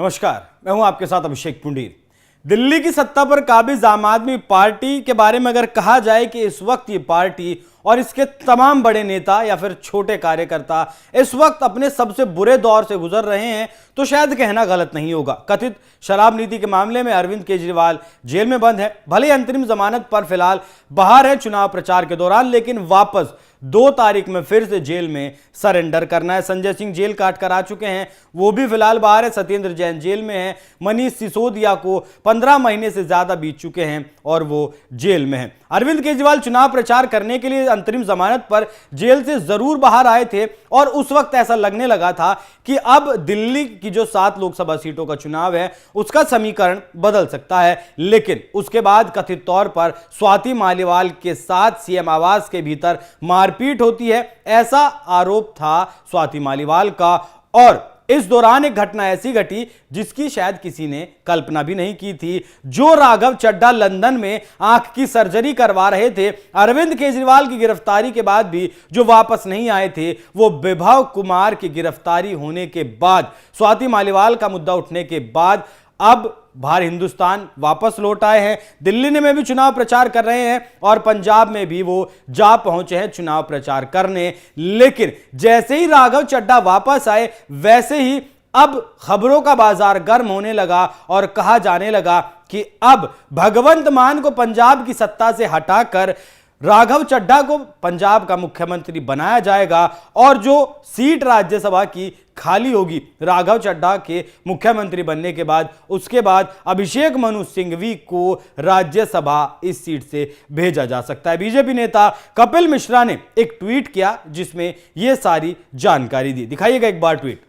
नमस्कार, मैं हूं आपके साथ अभिषेक पुंडीर। दिल्ली की सत्ता पर काबिज आम आदमी पार्टी के बारे में अगर कहा जाए कि इस वक्त ये पार्टी और इसके तमाम बड़े नेता या फिर छोटे कार्यकर्ता इस वक्त अपने सबसे बुरे दौर से गुजर रहे हैं तो शायद कहना गलत नहीं होगा। कथित शराब नीति के मामले में अरविंद केजरीवाल जेल में बंद है। भले अंतरिम जमानत पर फिलहाल बाहर है चुनाव प्रचार के दौरान, लेकिन वापस 2 तारीख में फिर से जेल में सरेंडर करना है। संजय सिंह जेल काट कर आ चुके हैं, वो भी फिलहाल बाहर है। सत्येंद्र जैन जेल में है। मनीष सिसोदिया को 15 महीने से ज्यादा बीत चुके हैं और वो जेल में है। अरविंद केजरीवाल चुनाव प्रचार करने के लिए अंतरिम जमानत पर जेल से जरूर बाहर आए थे और उस वक्त ऐसा लगने लगा था कि अब दिल्ली की जो 7 लोकसभा सीटों का चुनाव है उसका समीकरण बदल सकता है। लेकिन उसके बाद कथित तौर पर स्वाति मालीवाल के साथ सीएम आवास के भीतर मारपीट होती है, ऐसा आरोप था स्वाति मालीवाल का। और इस दौरान एक घटना ऐसी घटी जिसकी शायद किसी ने कल्पना भी नहीं की थी। जो राघव चड्ढा लंदन में आंख की सर्जरी करवा रहे थे, अरविंद केजरीवाल की गिरफ्तारी के बाद भी जो वापस नहीं आए थे, वो विभव कुमार की गिरफ्तारी होने के बाद, स्वाति मालीवाल का मुद्दा उठने के बाद अब बाहर हिंदुस्तान वापस लौट आए हैं। दिल्ली में भी चुनाव प्रचार कर रहे हैं और पंजाब में भी वो जा पहुंचे हैं चुनाव प्रचार करने। लेकिन जैसे ही राघव चड्ढा वापस आए, वैसे ही अब खबरों का बाजार गर्म होने लगा और कहा जाने लगा कि अब भगवंत मान को पंजाब की सत्ता से हटाकर राघव चड्ढा को पंजाब का मुख्यमंत्री बनाया जाएगा और जो सीट राज्यसभा की खाली होगी राघव चड्ढा के मुख्यमंत्री बनने के बाद, उसके बाद अभिषेक मनु सिंघवी को राज्यसभा इस सीट से भेजा जा सकता है। बीजेपी नेता कपिल मिश्रा ने एक ट्वीट किया जिसमें यह सारी जानकारी दी। दिखाइएगा एक बार ट्वीट।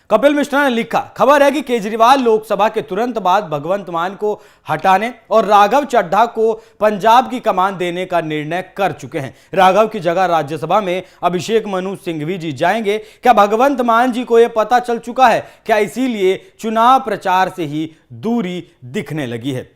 कपिल मिश्रा ने लिखा, खबर है कि केजरीवाल लोकसभा के तुरंत बाद भगवंत मान को हटाने और राघव चड्ढा को पंजाब की कमान देने का निर्णय कर चुके हैं। राघव की जगह राज्यसभा में अभिषेक मनु सिंघवी जी जाएंगे। क्या भगवंत मान जी को यह पता चल चुका है? क्या इसीलिए चुनाव प्रचार से ही दूरी दिखने लगी है?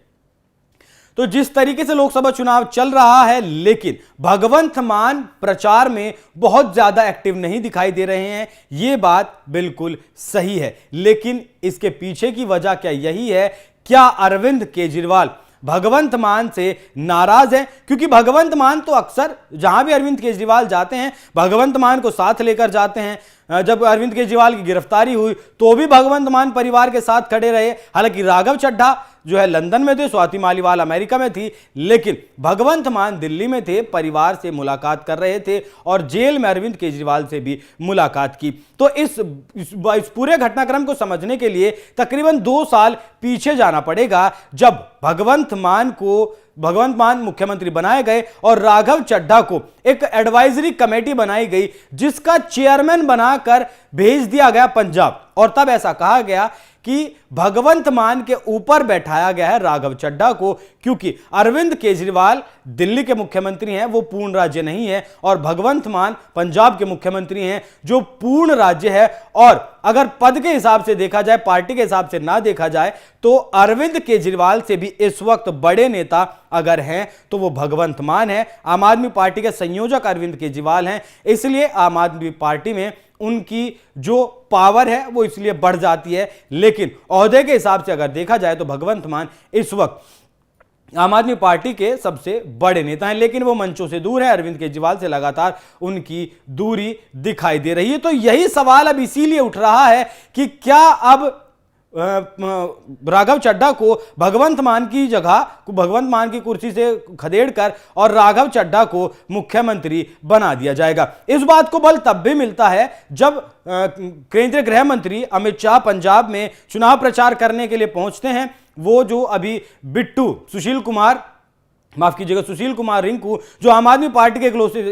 तो जिस तरीके से लोकसभा चुनाव चल रहा है, लेकिन भगवंत मान प्रचार में बहुत ज्यादा एक्टिव नहीं दिखाई दे रहे हैं, यह बात बिल्कुल सही है। लेकिन इसके पीछे की वजह क्या यही है? क्या अरविंद केजरीवाल भगवंत मान से नाराज है? क्योंकि भगवंत मान तो अक्सर जहां भी अरविंद केजरीवाल जाते हैं, भगवंत मान को साथ लेकर जाते हैं। जब अरविंद केजरीवाल की गिरफ्तारी हुई तो भी भगवंत मान परिवार के साथ खड़े रहे। हालांकि राघव चड्ढा जो है लंदन में थे, स्वाति मालीवाल अमेरिका में थी, लेकिन भगवंत मान दिल्ली में थे, परिवार से मुलाकात कर रहे थे और जेल में अरविंद केजरीवाल से भी मुलाकात की। तो इस पूरे घटनाक्रम को समझने के लिए तकरीबन 2 साल पीछे जाना पड़ेगा, जब भगवंत मान मुख्यमंत्री बनाए गए और राघव चड्ढा को एक एडवाइजरी कमेटी बनाई गई जिसका चेयरमैन बनाकर भेज दिया गया पंजाब। और तब ऐसा कहा गया कि भगवंत मान के ऊपर बैठाया गया है राघव चड्ढा को, क्योंकि अरविंद केजरीवाल दिल्ली के मुख्यमंत्री हैं, वो पूर्ण राज्य नहीं है, और भगवंत मान पंजाब के मुख्यमंत्री हैं जो पूर्ण राज्य है। और अगर पद के हिसाब से देखा जाए, पार्टी के हिसाब से ना देखा जाए, तो अरविंद केजरीवाल से भी इस वक्त बड़े नेता अगर हैं तो वो भगवंत मान है। आम आदमी पार्टी के संयोजक अरविंद केजरीवाल हैं, इसलिए आम आदमी पार्टी में उनकी जो पावर है वो इसलिए बढ़ जाती है। लेकिन ओहदे के हिसाब से अगर देखा जाए तो भगवंत मान इस वक्त आम आदमी पार्टी के सबसे बड़े नेता हैं, लेकिन वो मंचों से दूर है। अरविंद केजरीवाल से लगातार उनकी दूरी दिखाई दे रही है। तो यही सवाल अब इसीलिए उठ रहा है कि क्या अब राघव चड्ढा को भगवंत मान की जगह, भगवंत मान की कुर्सी से खदेड़कर और राघव चड्ढा को मुख्यमंत्री बना दिया जाएगा। इस बात को बल तब भी मिलता है जब केंद्रीय गृह मंत्री अमित शाह पंजाब में चुनाव प्रचार करने के लिए पहुंचते हैं। वो जो अभी सुशील कुमार रिंकू, जो आम आदमी पार्टी के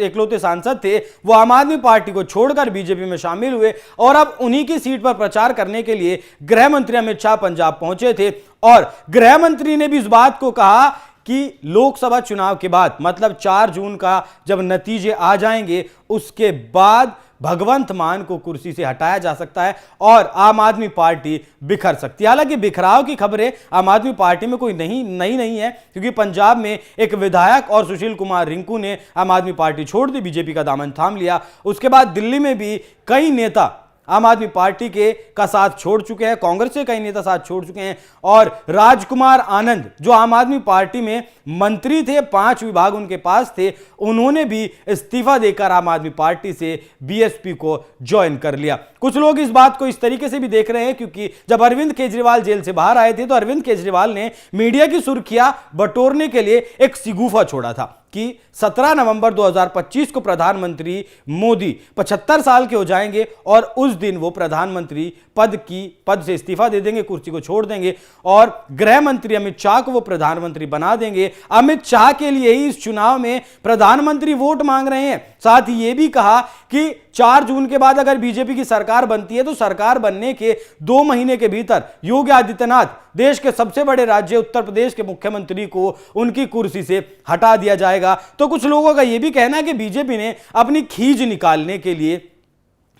इकलौते सांसद थे, वो आम आदमी पार्टी को छोड़कर बीजेपी में शामिल हुए और अब उन्हीं की सीट पर प्रचार करने के लिए गृह मंत्री अमित शाह पंजाब पहुंचे थे। और गृह मंत्री ने भी इस बात को कहा कि लोकसभा चुनाव के बाद, मतलब 4 जून का जब नतीजे आ जाएंगे, उसके बाद भगवंत मान को कुर्सी से हटाया जा सकता है और आम आदमी पार्टी बिखर सकती है। हालांकि बिखराव की खबरें आम आदमी पार्टी में कोई नई नहीं है, क्योंकि पंजाब में एक विधायक और सुशील कुमार रिंकू ने आम आदमी पार्टी छोड़ दी, बीजेपी का दामन थाम लिया। उसके बाद दिल्ली में भी कई नेता आम आदमी पार्टी के का साथ छोड़ चुके हैं, कांग्रेस के कई नेता साथ छोड़ चुके हैं और राजकुमार आनंद जो आम आदमी पार्टी में मंत्री थे, 5 विभाग उनके पास थे, उन्होंने भी इस्तीफा देकर आम आदमी पार्टी से बीएसपी को ज्वाइन कर लिया। कुछ लोग इस बात को इस तरीके से भी देख रहे हैं क्योंकि जब अरविंद केजरीवाल जेल से बाहर आए थे तो अरविंद केजरीवाल ने मीडिया की सुर्खियां बटोरने के लिए एक सिगूफा छोड़ा था कि 17 नवंबर 2025 को प्रधानमंत्री मोदी 75 साल के हो जाएंगे और उस दिन वो प्रधानमंत्री पद से इस्तीफा दे देंगे, कुर्सी को छोड़ देंगे और गृह मंत्री अमित शाह को वो प्रधानमंत्री बना देंगे। अमित शाह के लिए ही इस चुनाव में प्रधानमंत्री वोट मांग रहे हैं। साथ ही ये भी कहा कि 4 जून के बाद अगर बीजेपी की सरकार बनती है तो सरकार बनने के 2 महीने के भीतर योगी आदित्यनाथ देश के सबसे बड़े राज्य उत्तर प्रदेश के मुख्यमंत्री को उनकी कुर्सी से हटा दिया जाएगा। तो कुछ लोगों का यह भी कहना है कि बीजेपी ने अपनी खींच निकालने के लिए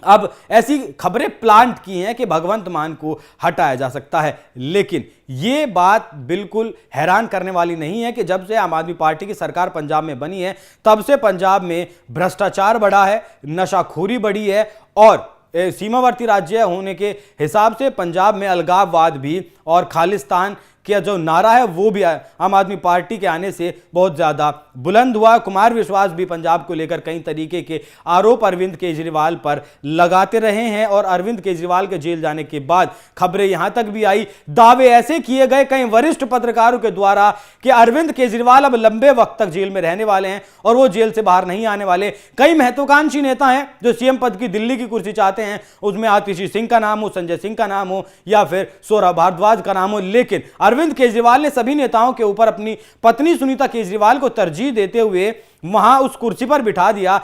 अब ऐसी खबरें प्लांट की हैं कि भगवंत मान को हटाया जा सकता है। लेकिन यह बात बिल्कुल हैरान करने वाली नहीं है कि जब से आम आदमी पार्टी की सरकार पंजाब में बनी है तब से पंजाब में भ्रष्टाचार बढ़ा है, नशाखोरी बढ़ी है और सीमावर्ती राज्य होने के हिसाब से पंजाब में अलगाववाद भी और खालिस्तान का जो नारा है वो भी आम आदमी पार्टी के आने से बहुत ज्यादा बुलंद हुआ। कुमार विश्वास भी पंजाब को लेकर कई तरीके के आरोप अरविंद केजरीवाल पर लगाते रहे हैं और अरविंद केजरीवाल के जेल जाने के बाद खबरें यहां तक भी आई, दावे ऐसे किए गए कई वरिष्ठ पत्रकारों के द्वारा कि अरविंद केजरीवाल अब लंबे वक्त तक जेल में रहने वाले हैं और वो जेल से बाहर नहीं आने वाले। कई महत्वाकांक्षी नेता हैं जो सीएम पद की दिल्ली की कुर्सी चाहते हैं, उसमें आतिशी सिंह का नाम हो, संजय सिंह का नाम हो या फिर सौरभ भारद्वाज का नाम हो, लेकिन अरविंद केजरीवाल ने सभी नेताओं के ऊपर अपनी पत्नी सुनीता केजरीवाल को तरजीह देते हुए वहां उस कुर्सी पर बिठा दिया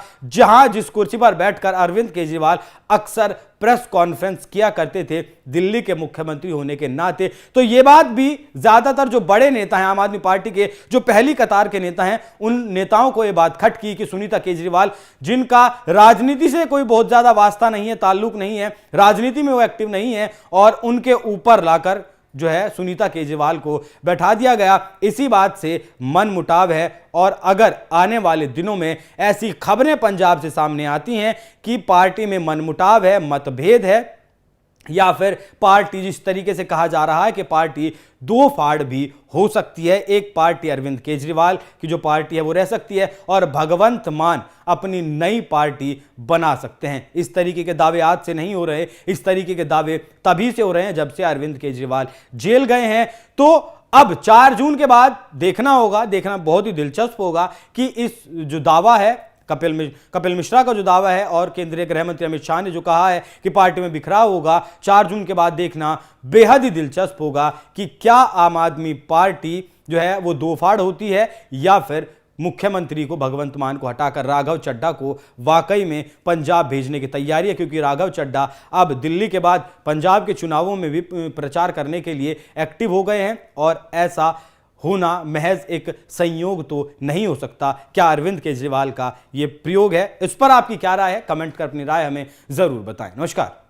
जिस कुर्सी पर बैठकर अरविंद केजरीवाल अक्सर प्रेस कॉन्फ्रेंस किया करते थे दिल्ली के मुख्यमंत्री होने के नाते। तो यह बात भी ज्यादातर जो बड़े नेता हैं आम आदमी पार्टी के, जो पहली कतार के नेता हैं, उन नेताओं को यह बात खट की कि सुनीता केजरीवाल जिनका राजनीति से कोई बहुत ज्यादा वास्ता नहीं है, ताल्लुक नहीं है, राजनीति में वो एक्टिव नहीं है और उनके ऊपर लाकर जो है सुनीता केजरीवाल को बैठा दिया गया। इसी बात से मनमुटाव है और अगर आने वाले दिनों में ऐसी खबरें पंजाब से सामने आती हैं कि पार्टी में मनमुटाव है, मतभेद है या फिर पार्टी जिस तरीके से कहा जा रहा है कि पार्टी 2 फाड़ भी हो सकती है, एक पार्टी अरविंद केजरीवाल की जो पार्टी है वो रह सकती है और भगवंत मान अपनी नई पार्टी बना सकते हैं। इस तरीके के दावे आज से नहीं हो रहे, इस तरीके के दावे तभी से हो रहे हैं जब से अरविंद केजरीवाल जेल गए हैं। तो अब 4 जून के बाद देखना बहुत ही दिलचस्प होगा कि इस जो दावा है कपिल मिश्रा का जो दावा है और केंद्रीय गृह मंत्री अमित शाह ने जो कहा है कि पार्टी में बिखराव होगा, 4 जून के बाद देखना बेहद ही दिलचस्प होगा कि क्या आम आदमी पार्टी जो है वो 2 फाड़ होती है या फिर मुख्यमंत्री को भगवंत मान को हटाकर राघव चड्ढा को वाकई में पंजाब भेजने की तैयारी है। क्योंकि राघव चड्ढा अब दिल्ली के बाद पंजाब के चुनावों में भी प्रचार करने के लिए एक्टिव हो गए हैं और ऐसा होना महज एक संयोग तो नहीं हो सकता। क्या अरविंद केजरीवाल का यह प्रयोग है? इस पर आपकी क्या राय है? कमेंट कर अपनी राय हमें जरूर बताएं। नमस्कार।